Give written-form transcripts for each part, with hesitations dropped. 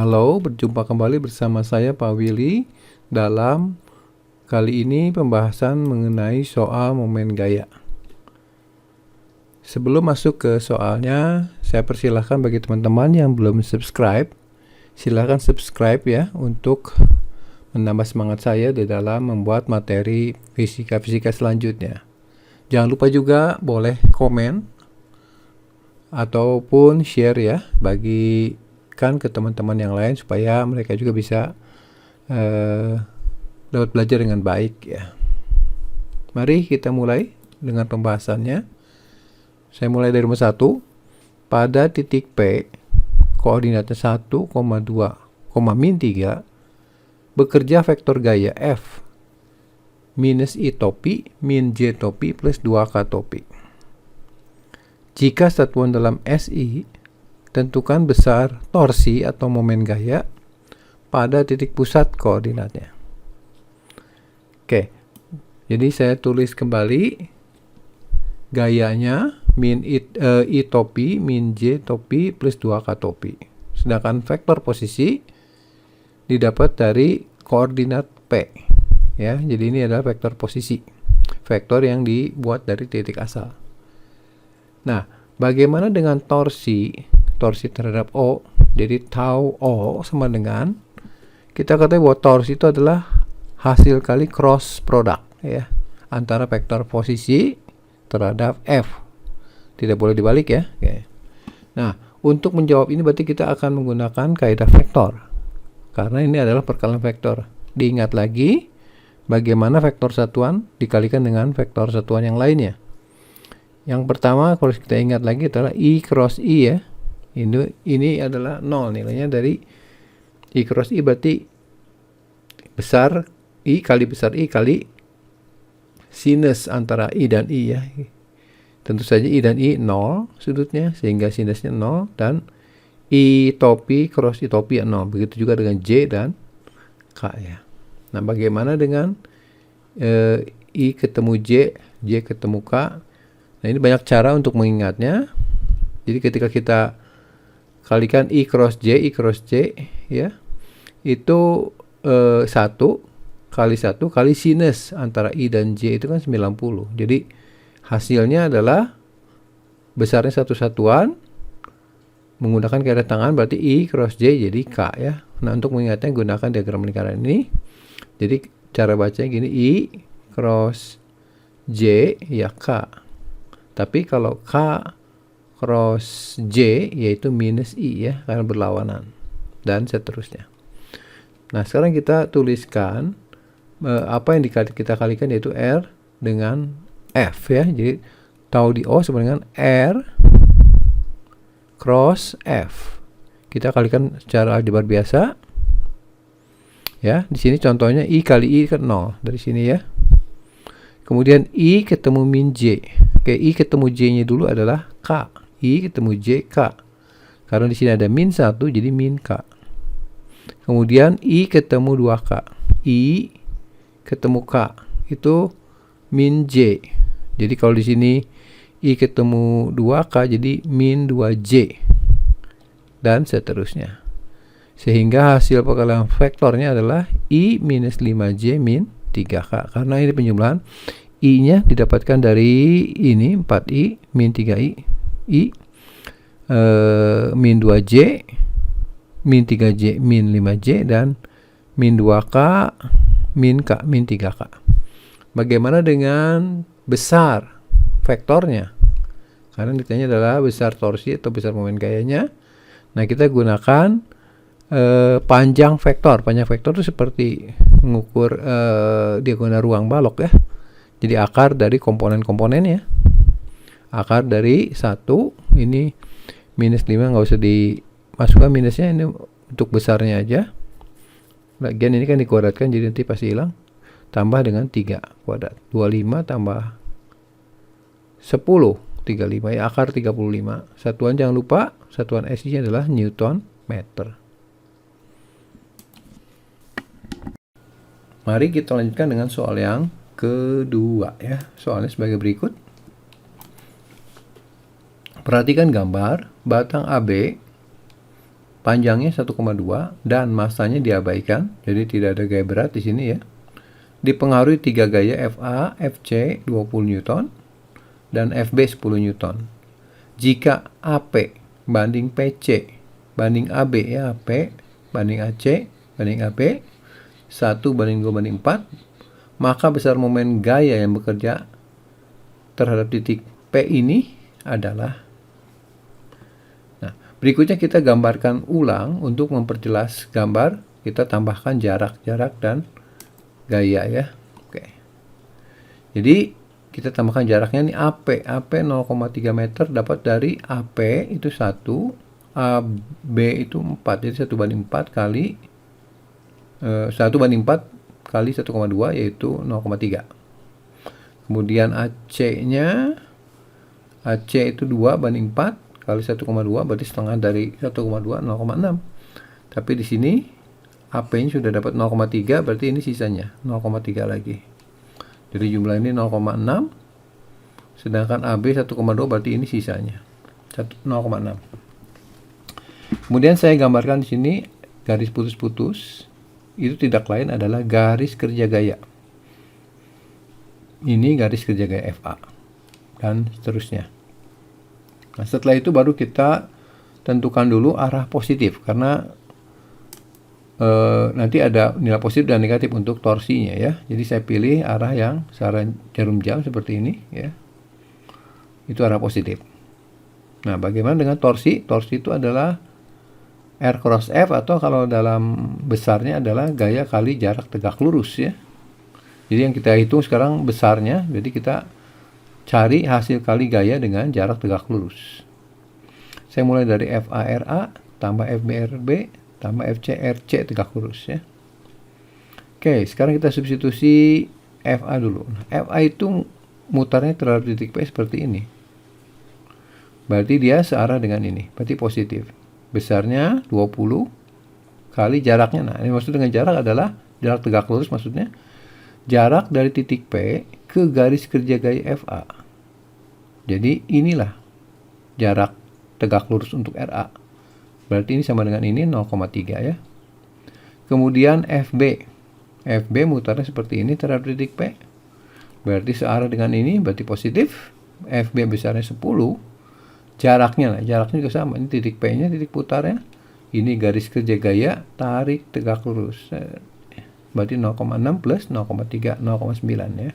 Halo, berjumpa kembali bersama saya Pak Willy dalam kali ini pembahasan mengenai soal momen gaya. Sebelum masuk ke soalnya, saya persilahkan bagi teman-teman yang belum subscribe, silahkan subscribe ya untuk menambah semangat saya di dalam membuat materi fisika-fisika selanjutnya. Jangan lupa juga boleh komen ataupun share ya, bagikan ke teman-teman yang lain supaya mereka juga bisa dapat belajar dengan baik ya. Mari kita mulai dengan pembahasannya. Saya mulai dari nomor 1. Pada titik P, koordinatnya 1, 2, min 3, bekerja vektor gaya F minus I topi min J topi plus 2K topi. Jika satuan dalam SI, tentukan besar torsi atau momen gaya pada titik pusat koordinatnya. Oke, jadi saya tulis kembali gayanya min I topi min J topi plus 2K topi. Sedangkan vektor posisi didapat dari koordinat P. Ya, jadi ini adalah vektor posisi. Vektor yang dibuat dari titik asal. Nah, bagaimana dengan torsi? Torsi terhadap O. Jadi tau O sama dengan, kita katakan bahwa torsi itu adalah hasil kali cross product ya, antara vektor posisi terhadap F. Tidak boleh dibalik ya. Oke. Nah, untuk menjawab ini berarti kita akan menggunakan kaidah vektor. Karena ini adalah perkalian vektor. Diingat lagi bagaimana vektor satuan dikalikan dengan vektor satuan yang lainnya. Yang pertama kalau kita ingat lagi adalah I cross I ya. Ini adalah 0 nilainya dari I cross I, berarti besar I kali besar I kali sinus antara I dan I ya. Tentu saja I dan I 0 sudutnya, sehingga sinusnya 0, dan I topi cross I topi 0. Begitu juga dengan J dan K ya. Nah, bagaimana dengan I ketemu J, J ketemu K? Nah, ini banyak cara untuk mengingatnya. Jadi ketika kita kalikan I cross J ya, itu 1 kali sinus antara I dan J itu kan 90. Jadi hasilnya adalah besarnya satu satuan menggunakan kaidah tangan, berarti I cross J jadi K ya. Nah, untuk mengingatnya gunakan diagram lingkaran ini. Jadi cara bacanya gini, I cross J ya K. Tapi kalau K cross J yaitu minus I ya, karena berlawanan. Dan seterusnya. Nah, sekarang kita tuliskan apa yang kita kalikan, yaitu R dengan F ya. Jadi tau di O sama dengan R cross F. Kita kalikan secara aljabar biasa. Ya, di sini contohnya I kali I kan 0 dari sini ya. Kemudian I ketemu min J. Oke, I ketemu J-nya dulu adalah K. I ketemu J K. Karena di sini ada min 1 jadi min K. Kemudian I ketemu 2K. I ketemu K itu min J. Jadi kalau di sini I ketemu 2K jadi min 2J. Dan seterusnya. Sehingga hasil perkalian vektornya adalah I minus 5J min 3K. Karena ini penjumlahan, I-nya didapatkan dari ini 4I min 3I, min 2J, min 3J, min 5J, dan min 2K, min K, min 3K. Bagaimana dengan besar vektornya? Karena ditanya adalah besar torsi atau besar momen gayanya. Nah, kita gunakan panjang vektor. Panjang vektor itu seperti mengukur diagonal ruang balok ya. Jadi akar dari komponen-komponennya. Akar dari 1 ini minus 5, nggak usah dimasukkan minusnya, ini untuk besarnya aja. Bagian ini kan dikuadratkan jadi nanti pasti hilang. Tambah dengan 3 kuadrat. 25 tambah 10, 35 ya, akar 35. Satuan jangan lupa, satuan SI-nya adalah Newton meter. Mari kita lanjutkan dengan soal yang kedua ya. Soalnya sebagai berikut. Perhatikan gambar batang AB panjangnya 1,2 dan masanya diabaikan, jadi tidak ada gaya berat di sini ya. Dipengaruhi 3 gaya FA, FC 20 Newton dan FB 10 Newton. Jika AP banding PC banding AB ya, AP banding AC banding AB 1 banding 2 banding 4, maka besar momen gaya yang bekerja terhadap titik P ini adalah. Nah, berikutnya kita gambarkan ulang untuk memperjelas gambar. Kita tambahkan jarak dan gaya ya. Oke. Jadi kita tambahkan jaraknya nih AP 0,3 meter dapat dari AP itu 1, AB itu 4. Jadi 1 banding 4 kali 1 banding 4 kali 1,2 yaitu 0,3. Kemudian AC-nya AC itu 2 banding 4 kali 1,2 berarti setengah dari 1,2 0,6. Tapi di sini AP-nya sudah dapat 0,3 berarti ini sisanya 0,3 lagi. Jadi jumlah ini 0,6 sedangkan AB 1,2 berarti ini sisanya 0,6. Kemudian saya gambarkan di sini garis putus-putus. Itu tidak lain adalah garis kerja gaya. Ini garis kerja gaya FA dan seterusnya. Nah, setelah itu baru kita tentukan dulu arah positif karena nanti ada nilai positif dan negatif untuk torsinya ya. Jadi saya pilih arah yang searah jarum jam seperti ini ya. Itu arah positif. Nah, bagaimana dengan torsi? Torsi itu adalah R cross F atau kalau dalam besarnya adalah gaya kali jarak tegak lurus ya. Jadi yang kita hitung sekarang besarnya, jadi kita cari hasil kali gaya dengan jarak tegak lurus. Saya mulai dari FARA tambah FBRB tambah FCRC tegak lurus ya. Oke, sekarang kita substitusi FA dulu. Nah, FA itu mutarnya terhadap titik P seperti ini. Berarti dia searah dengan ini, berarti positif. Besarnya 20 kali jaraknya. Nah, ini maksud dengan jarak adalah jarak tegak lurus, maksudnya jarak dari titik P ke garis kerja gaya FA. Jadi inilah jarak tegak lurus untuk RA. Berarti ini sama dengan ini 0,3 ya. Kemudian FB. FB mutarnya seperti ini terhadap titik P. Berarti searah dengan ini, berarti positif. FB besarnya 10. Jaraknya juga sama. Ini titik P-nya, titik putarnya. Ini garis kerja gaya, tarik tegak lurus. Berarti 0,6 plus 0,3, 0,9 ya.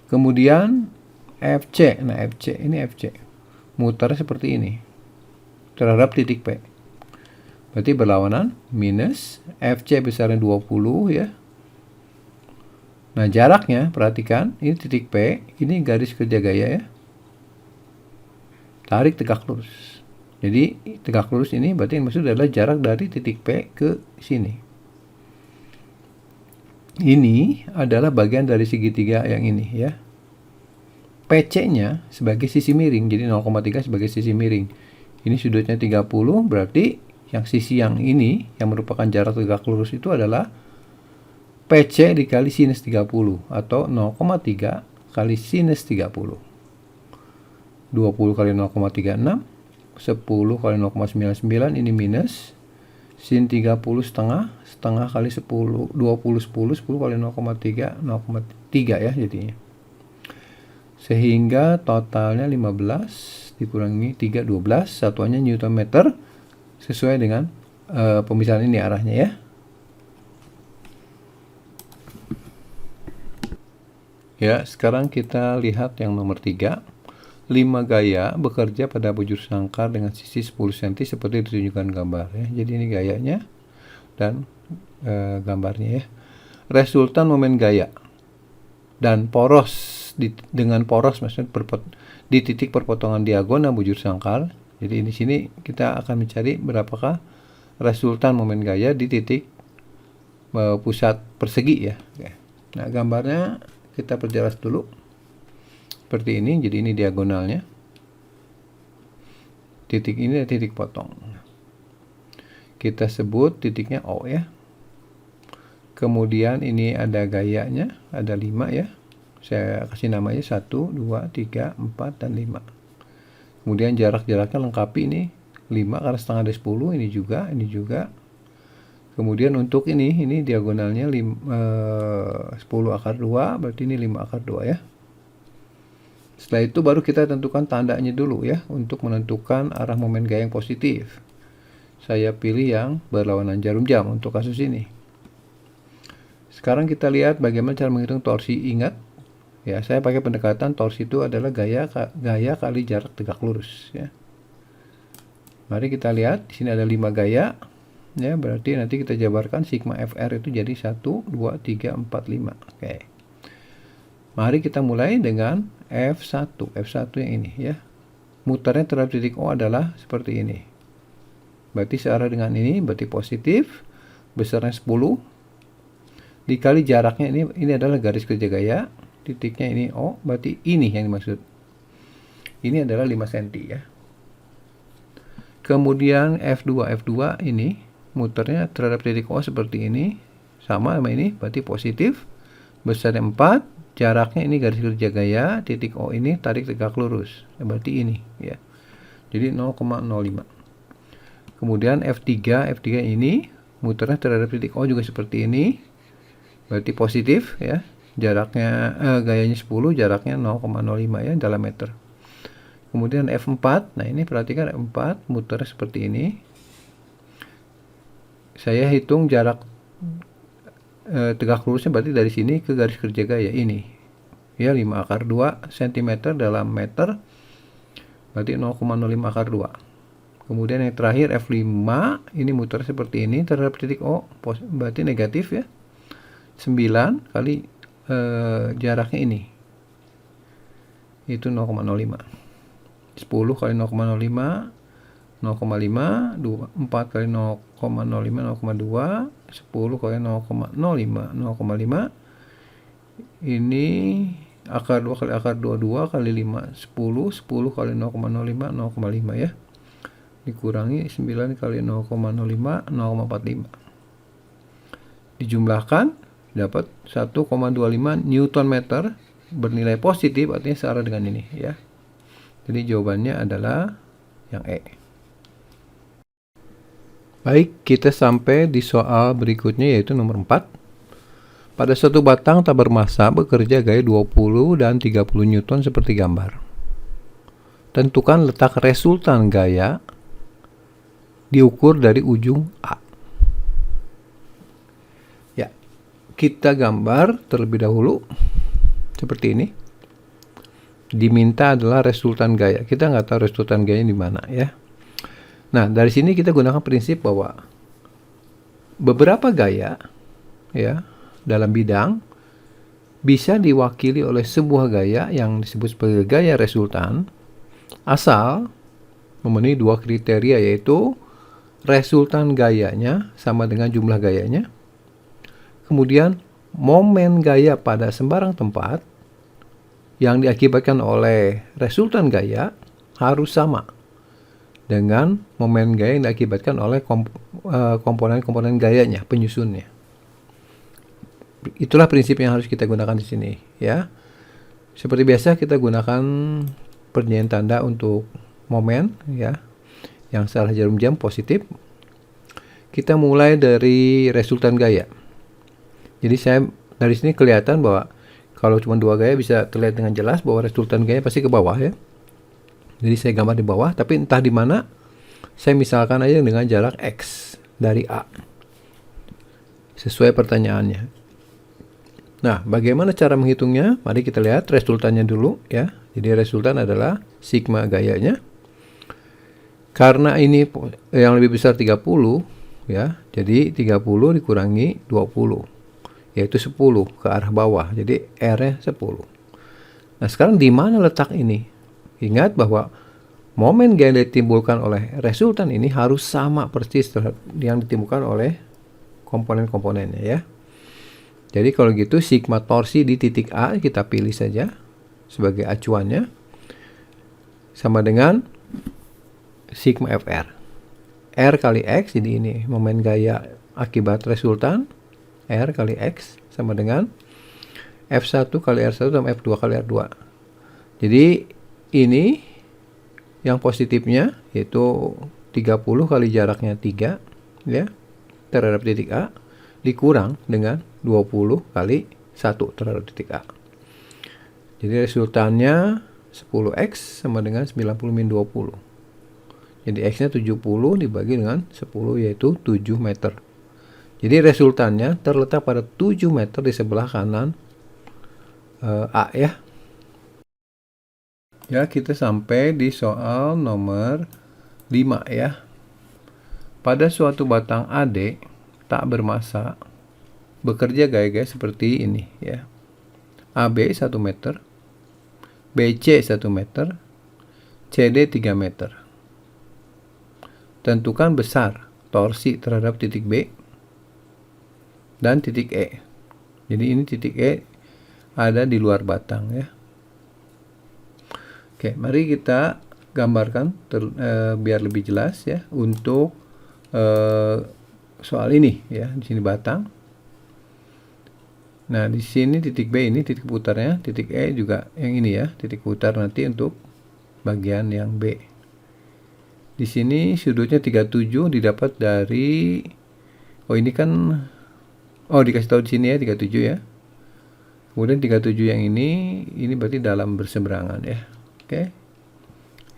Kemudian FC. Nah, FC ini FC. Mutarnya seperti ini terhadap titik P. Berarti berlawanan, minus FC besarnya 20 ya. Nah, jaraknya perhatikan, ini titik P, ini garis kerja gaya ya. Tarik tegak lurus. Jadi tegak lurus ini berarti yang maksud adalah jarak dari titik P ke sini. Ini adalah bagian dari segitiga yang ini ya. PC-nya sebagai sisi miring, jadi 0,3 sebagai sisi miring. Ini sudutnya 30, berarti yang sisi yang ini, yang merupakan jarak tegak lurus itu adalah PC dikali sinus 30, atau 0,3 kali sinus 30. 20 kali 0,36, 10 kali 0,99, ini minus. Sin 30 setengah kali 10, 20, 10 kali 0,3, 0,3 ya jadinya. Sehingga totalnya 15 dikurangi 3, 12, satuannya Newton meter, sesuai dengan pemisahan ini arahnya ya. Ya, sekarang kita lihat yang nomor 3. 5 gaya bekerja pada bujur sangkar dengan sisi 10 cm seperti ditunjukkan gambar ya. Jadi ini gayanya dan gambarnya ya. Resultan momen gaya dan poros dengan poros maksudnya di titik perpotongan diagonal bujur sangkar. Jadi di sini kita akan mencari berapakah resultan momen gaya di titik pusat persegi ya. Oke. Nah, gambarnya kita perjelas dulu. Seperti ini, jadi ini diagonalnya. Titik ini adalah titik potong. Kita sebut titiknya O ya. Kemudian ini ada gayanya, ada 5 ya. Saya kasih namanya 1, 2, 3, 4, dan 5. Kemudian jarak-jaraknya lengkapi ini 5 karena setengah dari 10, ini juga. Kemudian untuk ini diagonalnya 10 akar 2, berarti ini 5 akar 2 ya. Setelah itu baru kita tentukan tandanya dulu ya, untuk menentukan arah momen gaya yang positif. Saya pilih yang berlawanan jarum jam untuk kasus ini. Sekarang kita lihat bagaimana cara menghitung torsi. Ingat, ya, saya pakai pendekatan torsi itu adalah gaya kali jarak tegak lurus ya. Mari kita lihat, di sini ada 5 gaya. Ya, berarti nanti kita jabarkan sigma FR itu jadi 1, 2, 3, 4, 5. Oke. Mari kita mulai dengan F1 yang ini ya. Muternya terhadap titik O adalah seperti ini. Berarti searah dengan ini, berarti positif. Besarnya 10. Dikali jaraknya ini adalah garis kerja gaya. Titiknya ini O, berarti ini yang dimaksud. Ini adalah 5 cm ya. Kemudian F2 ini muternya terhadap titik O seperti ini, sama ini, berarti positif. Besarnya 4, jaraknya ini garis kerja gaya, titik O ini tarik tegak lurus, berarti ini ya. Jadi 0,05. Kemudian F3 ini muternya terhadap titik O juga seperti ini, berarti positif ya. Jaraknya gayanya 10, jaraknya 0,05 ya dalam meter. Kemudian F4, nah ini perhatikan F4 muternya seperti ini. Saya hitung jarak tegak lurusnya berarti dari sini ke garis kerja gaya ini. Ya, 5 akar 2 cm dalam meter. Berarti 0,05 akar 2. Kemudian yang terakhir F5, ini muter seperti ini terhadap titik O, berarti negatif ya. 9 kali jaraknya ini. Itu 0,05. 10 kali 0,05, 0,5, 4 kali 0,05, 0,2, 10 kali 0,05, 0,5. Ini akar 2 kali akar 22 kali 5, 10, 10 kali 0,05, 0,5 ya. Dikurangi 9 kali 0,05, 0,45. Dijumlahkan, dapat 1,25 Newton meter bernilai positif, artinya searah dengan ini ya. Jadi jawabannya adalah yang E. Baik, kita sampai di soal berikutnya yaitu nomor 4. Pada suatu batang tak bermassa bekerja gaya 20 dan 30 Newton seperti gambar. Tentukan letak resultan gaya diukur dari ujung A. Ya, kita gambar terlebih dahulu seperti ini. Diminta adalah resultan gaya. Kita nggak tahu resultan gaya di mana ya. Nah, dari sini kita gunakan prinsip bahwa beberapa gaya ya dalam bidang bisa diwakili oleh sebuah gaya yang disebut sebagai gaya resultan asal memenuhi 2 kriteria, yaitu resultan gayanya sama dengan jumlah gayanya. Kemudian momen gaya pada sembarang tempat yang diakibatkan oleh resultan gaya harus sama dengan momen gaya yang diakibatkan oleh komponen-komponen gayanya, penyusunnya. Itulah prinsip yang harus kita gunakan di sini ya. Seperti biasa kita gunakan perjanjian tanda untuk momen ya, yang searah jarum jam positif. Kita mulai dari resultan gaya. Jadi saya dari sini kelihatan bahwa kalau cuma 2 gaya bisa terlihat dengan jelas bahwa resultan gaya pasti ke bawah ya. Jadi saya gambar di bawah, tapi entah di mana. Saya misalkan aja dengan jarak X dari A. Sesuai pertanyaannya. Nah, bagaimana cara menghitungnya? Mari kita lihat resultannya dulu ya. Jadi resultan adalah sigma gayanya. Karena ini yang lebih besar 30 ya. Jadi 30 dikurangi 20. Yaitu 10 ke arah bawah. Jadi R-nya 10. Nah, sekarang di mana letak ini? Ingat bahwa momen gaya yang ditimbulkan oleh resultan ini harus sama persis terhadap yang ditimbulkan oleh komponen-komponennya ya. Jadi kalau gitu sigma torsi di titik A kita pilih saja sebagai acuannya sama dengan sigma FR. R kali X, jadi ini momen gaya akibat resultan. R kali X sama dengan F1 kali R1 dan F2 kali R2. Jadi ini yang positifnya yaitu 30 kali jaraknya 3 ya terhadap titik A dikurang dengan 20 kali 1 terhadap titik A. Jadi resultannya 10x sama dengan 90 min 20. Jadi x-nya 70 dibagi dengan 10 yaitu 7 meter. Jadi resultannya terletak pada 7 meter di sebelah kanan A ya. Ya, kita sampai di soal nomor 5 ya. Pada suatu batang AD tak bermassa bekerja gaya-gaya seperti ini ya. AB 1 meter, BC 1 meter, CD 3 meter. Tentukan besar torsi terhadap titik B dan titik E. Jadi ini titik E ada di luar batang ya. Oke, mari kita gambarkan biar lebih jelas ya untuk soal ini ya. Di sini batang. Nah, di sini titik B ini titik putarnya, titik E juga yang ini ya, titik putar nanti untuk bagian yang B. Di sini sudutnya 37 didapat dari ini kan dikasih tahu di sini ya 37 ya. Kemudian 37 yang ini berarti dalam berseberangan ya. Oke.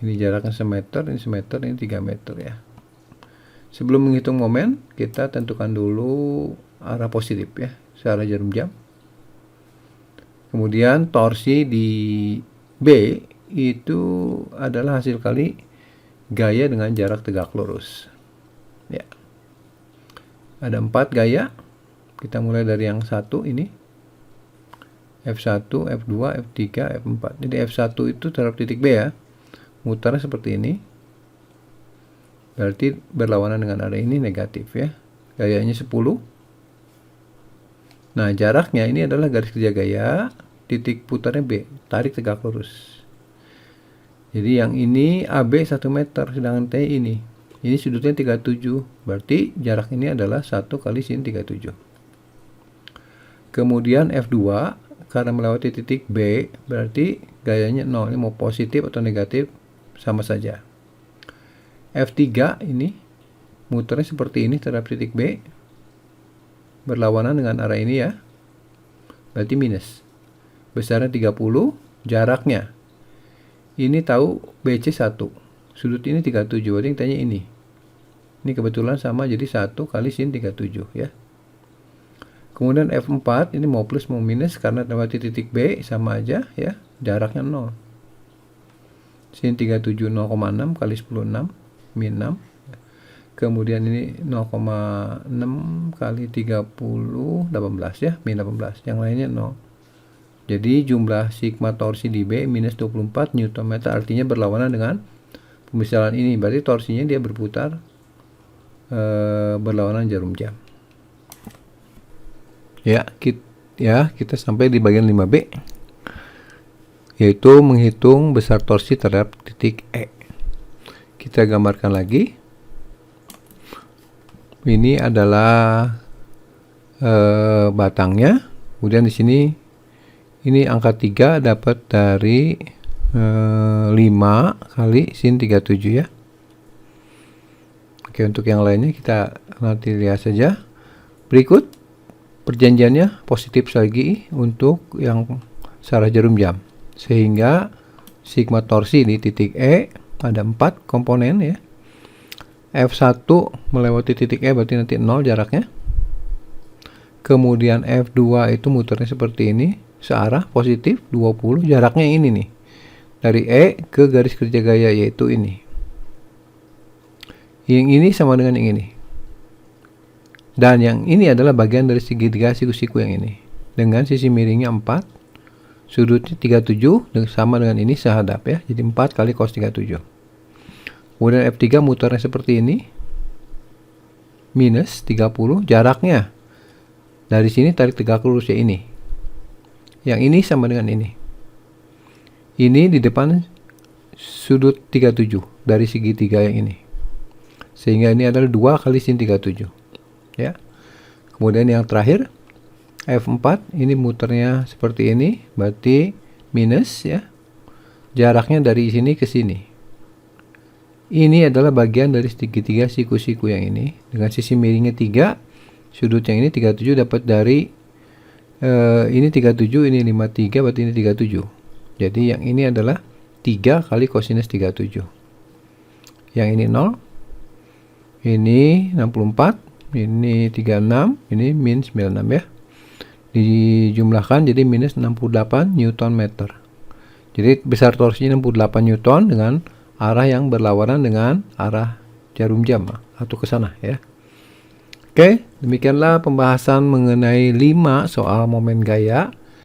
Ini jaraknya semeter, ini semeter, ini 3 meter ya. Sebelum menghitung momen, kita tentukan dulu arah positif ya, searah jarum jam. Kemudian torsi di B itu adalah hasil kali gaya dengan jarak tegak lurus. Ya. Ada 4 gaya. Kita mulai dari yang satu ini. F1, F2, F3, F4. Jadi F1 itu terhadap titik B ya. Mutarnya seperti ini. Berarti berlawanan dengan arah ini negatif ya. Gayanya 10. Nah, jaraknya ini adalah garis kerja gaya. Titik putarnya B. Tarik tegak lurus. Jadi yang ini AB 1 meter. Sedangkan T ini. Ini sudutnya 37. Berarti jarak ini adalah 1 kali sin 37. Kemudian F2. Karena melewati titik B, berarti gayanya 0. Ini mau positif atau negatif, sama saja. F3 ini, muternya seperti ini terhadap titik B. Berlawanan dengan arah ini ya. Berarti minus. Besarnya 30, jaraknya. Ini tahu BC 1. Sudut ini 37, berarti yang tanya ini. Ini kebetulan sama, jadi 1 kali sin 37 ya. Kemudian F4 ini mau plus mau minus karena lewati titik B sama aja ya, jaraknya 0. Sin 37 0,6 kali 10 6 min 6. Kemudian ini 0,6 kali 30 18 ya, min 18. Yang lainnya 0. Jadi jumlah sigma torsi di B minus 24 Nm, artinya berlawanan dengan pemisahan ini. Berarti torsinya dia berputar berlawanan jarum jam. Ya, kita sampai di bagian 5B, yaitu menghitung besar torsi terhadap titik E. Kita gambarkan lagi. Ini adalah batangnya. Kemudian di sini ini angka 3 dapat dari 5 kali sin 37 ya. Oke, untuk yang lainnya kita nanti lihat saja. Berikut perjanjiannya positif lagi untuk yang searah jarum jam, sehingga sigma torsi di titik E ada 4 komponen ya. F1 melewati titik E berarti nanti 0 jaraknya. Kemudian F2 itu muternya seperti ini, searah positif 20, jaraknya ini nih, dari E ke garis kerja gaya yaitu ini. Yang ini sama dengan yang ini. Dan yang ini adalah bagian dari segitiga siku-siku yang ini. Dengan sisi miringnya 4. Sudutnya 37 sama dengan ini sehadap ya. Jadi 4 kali cos 37. Kemudian F3 muternya seperti ini. Minus 30. Jaraknya. Dari sini tarik tegak lurus ya ini. Yang ini sama dengan ini. Ini di depan sudut 37. Dari segitiga yang ini. Sehingga ini adalah 2 kali sin 37. Ya. Kemudian yang terakhir F4 ini muternya seperti ini, berarti minus ya. Jaraknya dari sini ke sini. ini adalah bagian dari segitiga siku-siku yang ini dengan sisi miringnya 3, sudut yang ini 37 dapat dari ini 37, ini 53, berarti ini 37. Jadi yang ini adalah 3 kali kosinus 37. Yang ini 0, ini 64, ini 36, ini min 96 ya. Dijumlahkan jadi minus 68 Newton meter. Jadi besar torsinya 68 Newton dengan arah yang berlawanan dengan arah jarum jam atau ke sana ya. Oke, demikianlah pembahasan mengenai 5 soal momen gaya.